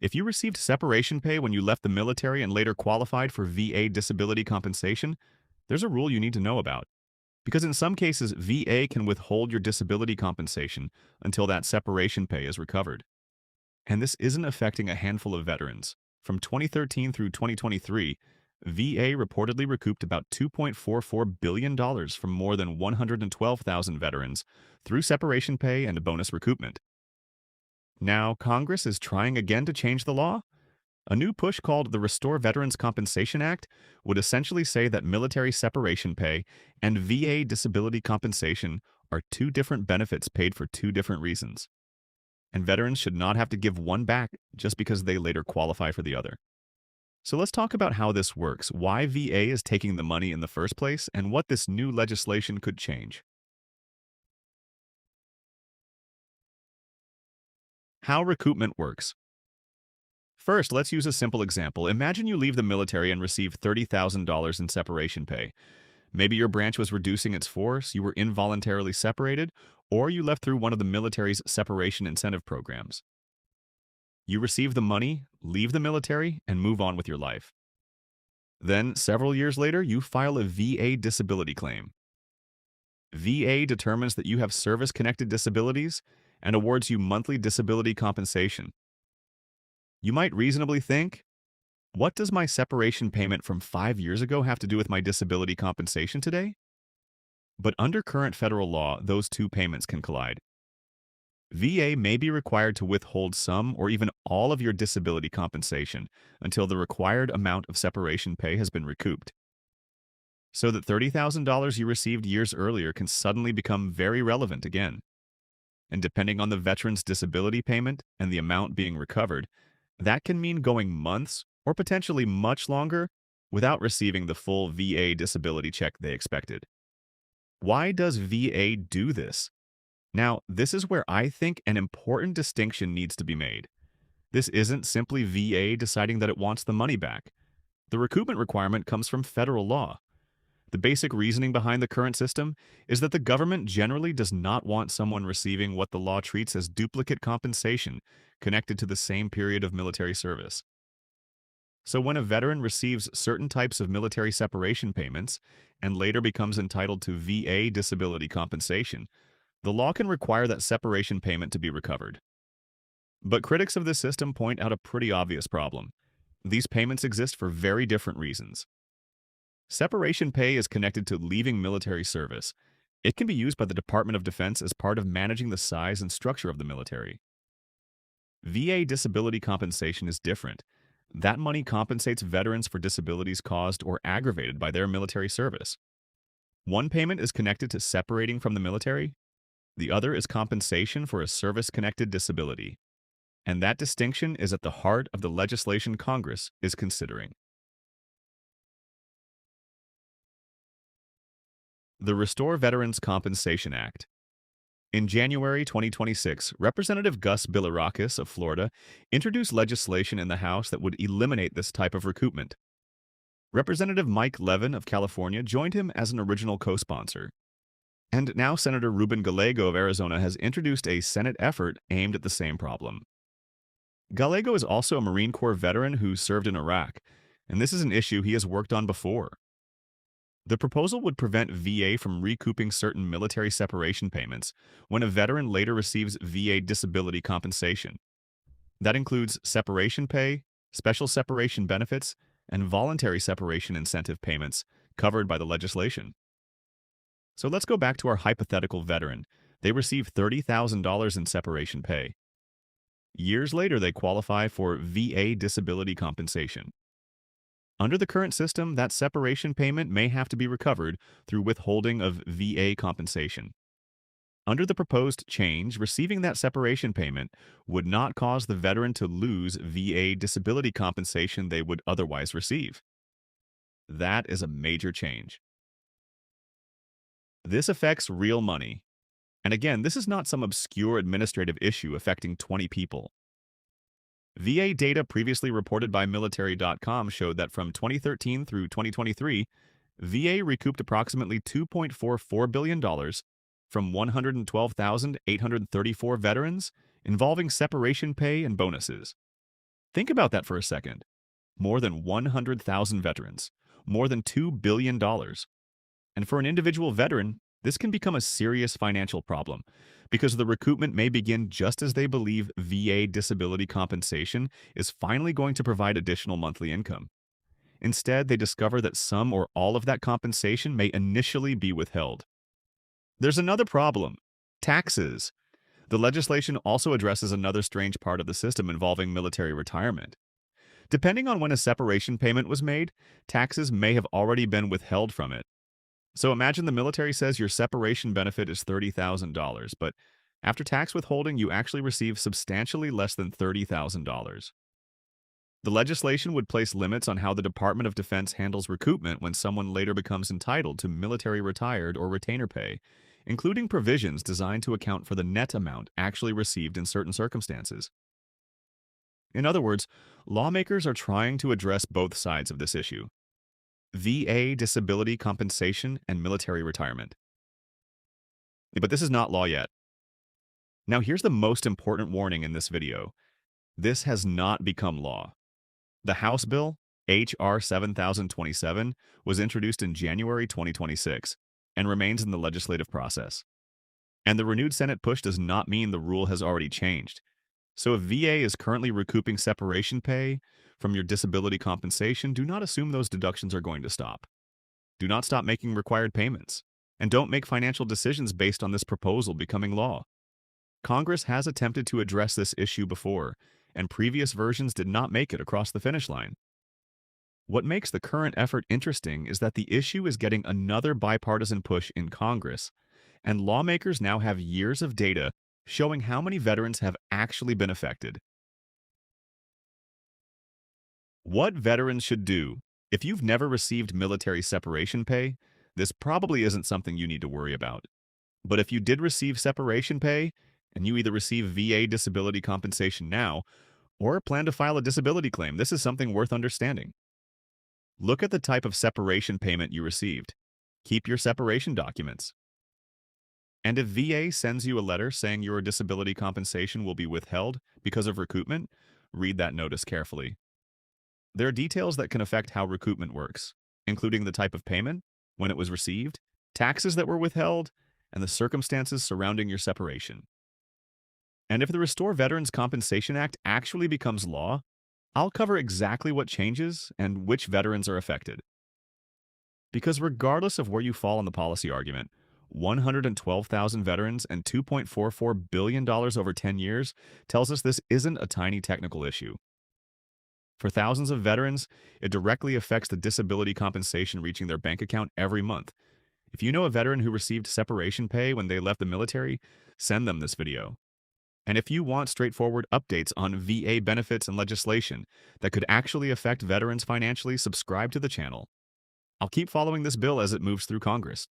If you received separation pay when you left the military and later qualified for VA disability compensation, there's a rule you need to know about. Because in some cases, VA can withhold your disability compensation until that separation pay is recovered. And this isn't affecting a handful of veterans. From 2013 through 2023, VA reportedly recouped about $2.44 billion dollars from more than 112,000 veterans through separation pay and bonus recoupment. Now, Congress is trying again to change the law. A new push called the Restore Veterans Compensation Act would essentially say that military separation pay and VA disability compensation are two different benefits paid for two different reasons. And veterans should not have to give one back just because they later qualify for the other. So let's talk about how this works, why VA is taking the money in the first place, and what this new legislation could change. How recoupment works. First, let's use a simple example. Imagine you leave the military and receive $30,000 in separation pay. Maybe your branch was reducing its force, you were involuntarily separated, or you left through one of the military's separation incentive programs. You receive the money, leave the military, and move on with your life. Then, several years later, you file a VA disability claim. VA determines that you have service-connected disabilities and awards you monthly disability compensation. You might reasonably think, what does my separation payment from 5 years ago have to do with my disability compensation today? But under current federal law, those two payments can collide. VA may be required to withhold some or even all of your disability compensation until the required amount of separation pay has been recouped. So that $30,000 you received years earlier can suddenly become very relevant again. And depending on the veteran's disability payment and the amount being recovered, that can mean going months or potentially much longer without receiving the full VA disability check they expected. Why does VA do this? Now, this is where I think an important distinction needs to be made. This isn't simply VA deciding that it wants the money back. The recoupment requirement comes from federal law. The basic reasoning behind the current system is that the government generally does not want someone receiving what the law treats as duplicate compensation connected to the same period of military service. So when a veteran receives certain types of military separation payments and later becomes entitled to VA disability compensation, the law can require that separation payment to be recovered. But critics of this system point out a pretty obvious problem. These payments exist for very different reasons. Separation pay is connected to leaving military service. It can be used by the Department of Defense as part of managing the size and structure of the military. VA disability compensation is different. That money compensates veterans for disabilities caused or aggravated by their military service. One payment is connected to separating from the military. The other is compensation for a service-connected disability. And that distinction is at the heart of the legislation Congress is considering. The Restore Veterans Compensation Act. In January 2026, Representative Gus Bilirakis of Florida introduced legislation in the House that would eliminate this type of recoupment. Representative Mike Levin of California joined him as an original co-sponsor. And now Senator Ruben Gallego of Arizona has introduced a Senate effort aimed at the same problem. Gallego is also a Marine Corps veteran who served in Iraq, and this is an issue he has worked on before. The proposal would prevent VA from recouping certain military separation payments when a veteran later receives VA disability compensation. That includes separation pay, special separation benefits, and voluntary separation incentive payments covered by the legislation. So let's go back to our hypothetical veteran. They receive $30,000 in separation pay. Years later, they qualify for VA disability compensation. Under the current system, that separation payment may have to be recovered through withholding of VA compensation. Under the proposed change, receiving that separation payment would not cause the veteran to lose VA disability compensation they would otherwise receive. That is a major change. This affects real money. And again, this is not some obscure administrative issue affecting 20 people. VA data previously reported by military.com showed that from 2013 through 2023, VA recouped approximately $2.44 billion from 112,834 veterans involving separation pay and bonuses. Think about that for a second. More than 100,000 veterans, more than $2 billion. And for an individual veteran, this can become a serious financial problem because the recoupment may begin just as they believe VA disability compensation is finally going to provide additional monthly income. Instead, they discover that some or all of that compensation may initially be withheld. There's another problem: taxes. The legislation also addresses another strange part of the system involving military retirement. Depending on when a separation payment was made, taxes may have already been withheld from it. So imagine the military says your separation benefit is $30,000, but after tax withholding, you actually receive substantially less than $30,000. The legislation would place limits on how the Department of Defense handles recoupment when someone later becomes entitled to military retired or retainer pay, including provisions designed to account for the net amount actually received in certain circumstances. In other words, lawmakers are trying to address both sides of this issue: VA disability compensation and military retirement. But this is not law yet. Now here's the most important warning in this video. This has not become law. The House bill, H.R. 7027, was introduced in January 2026 and remains in the legislative process. And the renewed Senate push does not mean the rule has already changed. So if VA is currently recouping separation pay from your disability compensation, do not assume those deductions are going to stop. Do not stop making required payments. And don't make financial decisions based on this proposal becoming law. Congress has attempted to address this issue before, and previous versions did not make it across the finish line. What makes the current effort interesting is that the issue is getting another bipartisan push in Congress, and lawmakers now have years of data showing how many veterans have actually been affected. What veterans should do. If you've never received military separation pay, this probably isn't something you need to worry about. But if you did receive separation pay, and you either receive VA disability compensation now, or plan to file a disability claim, this is something worth understanding. Look at the type of separation payment you received. Keep your separation documents. And if VA sends you a letter saying your disability compensation will be withheld because of recoupment, read that notice carefully. There are details that can affect how recoupment works, including the type of payment, when it was received, taxes that were withheld, and the circumstances surrounding your separation. And if the Restore Veterans Compensation Act actually becomes law, I'll cover exactly what changes and which veterans are affected. Because regardless of where you fall on the policy argument, 112,000 veterans and $2.44 billion over 10 years tells us this isn't a tiny technical issue. For thousands of veterans, it directly affects the disability compensation reaching their bank account every month. If you know a veteran who received separation pay when they left the military, send them this video. And if you want straightforward updates on VA benefits and legislation that could actually affect veterans financially, subscribe to the channel. I'll keep following this bill as it moves through Congress.